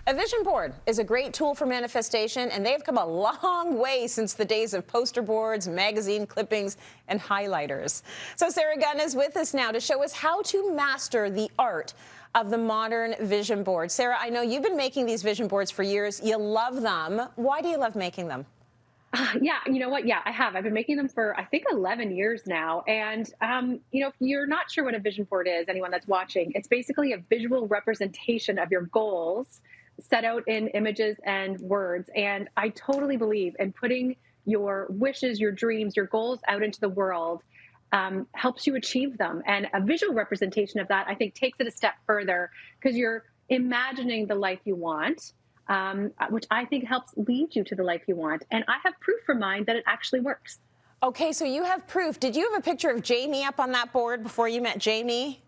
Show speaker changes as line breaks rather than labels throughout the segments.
A vision board is a great tool for manifestation, and they've come a long way since the days of poster boards, magazine clippings, and highlighters. So Sarah Gunn is with us now to show us how to master the art of the modern vision board. Sarah, I know you've been making these vision boards for years. You love them. Why do you love making them?
Yeah, you know what? Yeah, I have. I've been making them for, I think, 11 years now. And, if you're not sure what a vision board is, anyone that's watching, it's basically a visual representation of your goals set out in images and words. And I totally believe in putting your wishes, your dreams, your goals out into the world helps you achieve them. And a visual representation of that, I think, takes it a step further because you're imagining the life you want. Which I think helps lead you to the life you want. And I have proof for mine that it actually works.
Okay, so you have proof. Did you have a picture of Jamie up on that board before you met Jamie?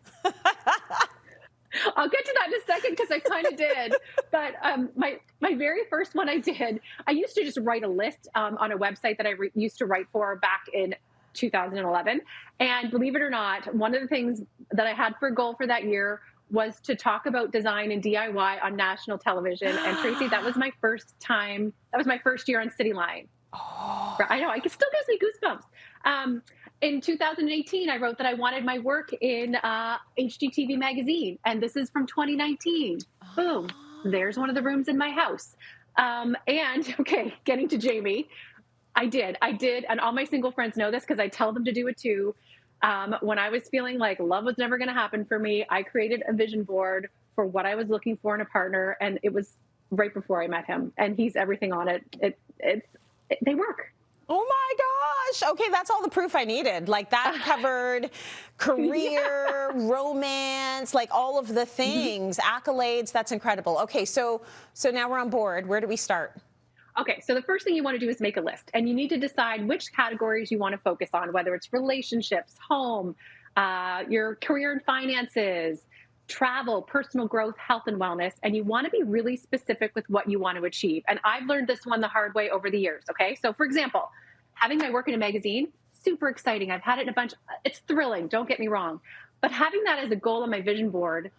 I'll get to that in a second because I kind of did. But my very first one I did, I used to just write a list on a website that I used to write for back in 2011. And believe it or not, one of the things that I had for a goal for that year was to talk about design and DIY on national television. And Tracy, that was my first time. That was my first year on Cityline.
Oh.
I know, it still gives me goosebumps. In 2018, I wrote that I wanted my work in HGTV magazine. And this is from 2019. Boom. There's one of the rooms in my house. And okay, getting to Jamie, I did. And all my single friends know this because I tell them to do it too. When I was feeling like love was never going to happen for me, I created a vision board for what I was looking for in a partner. And it was right before I met him. And he's everything on it. They work.
Oh my gosh. Okay, that's all the proof I needed. Like that covered career, romance, like all of the things, accolades. That's incredible. Okay, so now we're on board. Where do we start?
Okay, so the first thing you want to do is make a list, and you need to decide which categories you want to focus on, whether it's relationships, home, your career and finances, travel, personal growth, health and wellness, and you want to be really specific with what you want to achieve. And I've learned this one the hard way over the years, okay? So for example, having my work in a magazine, super exciting. I've had it in a bunch. It's thrilling, don't get me wrong. But having that as a goal on my vision board,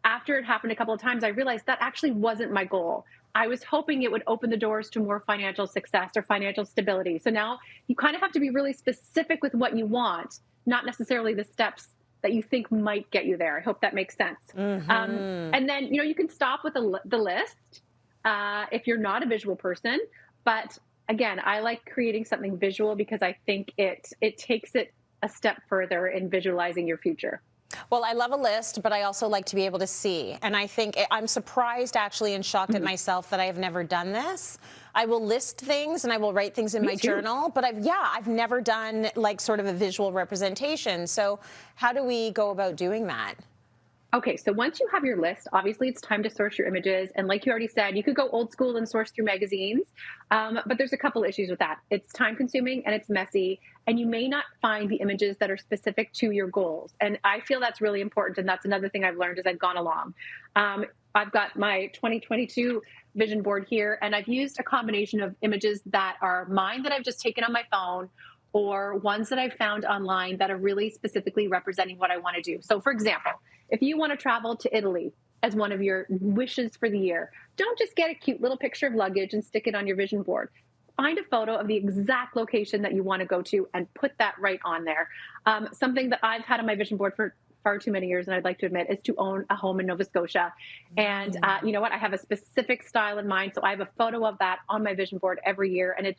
after it happened a couple of times, I realized that actually wasn't my goal. I was hoping it would open the doors to more financial success or financial stability. So now you kind of have to be really specific with what you want, not necessarily the steps that you think might get you there. I hope that makes sense. And then, you can stop with the list if you're not a visual person. But again, I like creating something visual because I think it takes it a step further in visualizing your future.
Well, I love a list, but I also like to be able to see. And I think I'm surprised actually and shocked at myself that I have never done this. I will list things and I will write things in my journal, but I've never done like sort of a visual representation. So how do we go about doing that?
Okay, so once you have your list, obviously it's time to source your images. And like you already said, you could go old school and source through magazines, but there's a couple issues with that. It's time consuming and it's messy, and you may not find the images that are specific to your goals. And I feel that's really important, and that's another thing I've learned as I've gone along. I've got my 2022 vision board here, and I've used a combination of images that are mine that I've just taken on my phone, or ones that I've found online that are really specifically representing what I want to do. So for example, if you want to travel to Italy as one of your wishes for the year, don't just get a cute little picture of luggage and stick it on your vision board. Find a photo of the exact location that you want to go to and put that right on there. Something that I've had on my vision board for far too many years, and I'd like to admit, is to own a home in Nova Scotia. And you know what? I have a specific style in mind. So I have a photo of that on my vision board every year. And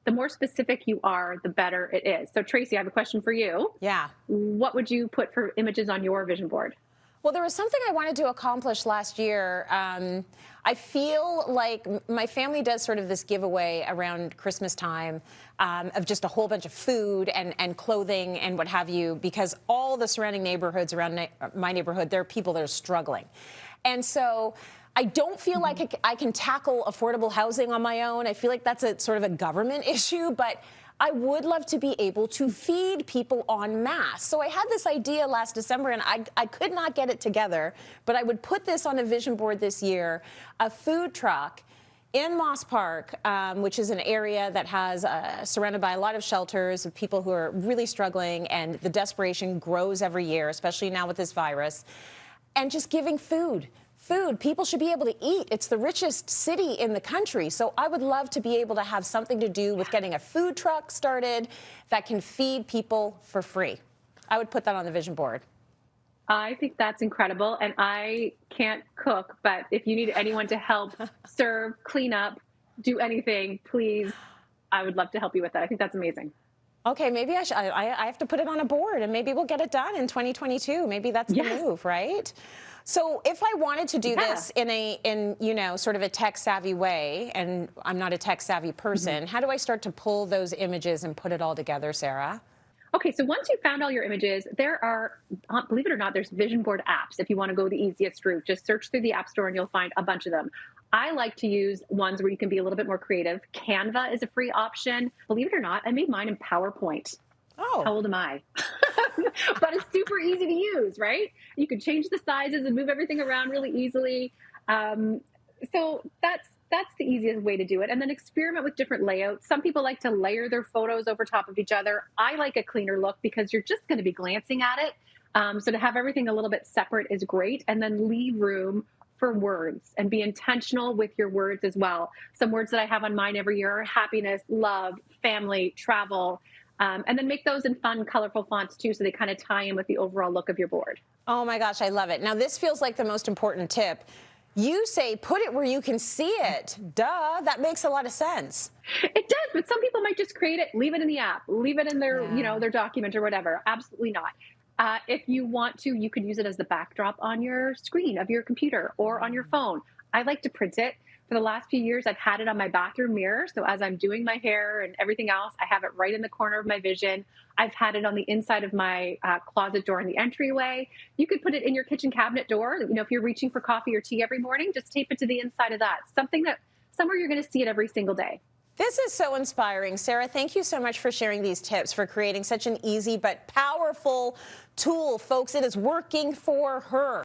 the more specific you are, the better it is. So Tracy, I have a question for you.
Yeah.
What would you put for images on your vision board?
Well, there was something I wanted to accomplish last year. I feel like my family does sort of this giveaway around Christmas time of just a whole bunch of food and clothing and what have you, because all the surrounding neighborhoods around my neighborhood, there are people that are struggling. And so I don't feel like I can tackle affordable housing on my own. I feel like that's a sort of a government issue, but I would love to be able to feed people en masse. So I had this idea last December, and I could not get it together, but I would put this on a vision board this year, a food truck in Moss Park, which is an area that has surrounded by a lot of shelters of people who are really struggling, and the desperation grows every year, especially now with this virus, and just giving food food. People should be able to eat. It's the richest city in the country. So I would love to be able to have something to do with getting a food truck started that can feed people for free. I would put that on the vision board.
I think that's incredible. And I can't cook, but if you need anyone to help serve, clean up, do anything, please, I would love to help you with that. I think that's amazing.
Okay, maybe I have to put it on a board, and maybe we'll get it done in 2022 Maybe that's the move, right? So if I wanted to do this in sort of a tech savvy way, and I'm not a tech savvy person, how do I start to pull those images and put it all together, Sarah?
Okay, so once you've found all your images, there are, believe it or not, there's vision board apps. If you want to go the easiest route, just search through the App Store and you'll find a bunch of them. I like to use ones where you can be a little bit more creative. Canva is a free option. Believe it or not, I made mine in PowerPoint.
Oh.
How old am I? But it's super easy to use, right? You can change the sizes and move everything around really easily. So that's the easiest way to do it. And then experiment with different layouts. Some people like to layer their photos over top of each other. I like a cleaner look because you're just going to be glancing at it. So to have everything a little bit separate is great. And then leave room for words and be intentional with your words as well. Some words that I have on mine every year are happiness, love, family, travel. And then make those in fun, colorful fonts too, so they kind of tie in with the overall look of your board.
Oh my gosh, I love it. Now this feels like the most important tip. You say put it where you can see it. Duh, that makes a lot of sense.
It does, but some people might just create it, leave it in the app, leave it in their, their document or whatever. Absolutely not. If you want to, you could use it as the backdrop on your screen of your computer or on your phone. I like to print it. For the last few years, I've had it on my bathroom mirror. So as I'm doing my hair and everything else, I have it right in the corner of my vision. I've had it on the inside of my closet door in the entryway. You could put it in your kitchen cabinet door. If you're reaching for coffee or tea every morning, just tape it to the inside of that. Somewhere you're going to see it every single day.
This is so inspiring. Sarah, thank you so much for sharing these tips, for creating such an easy but powerful tool. Folks, it is working for her.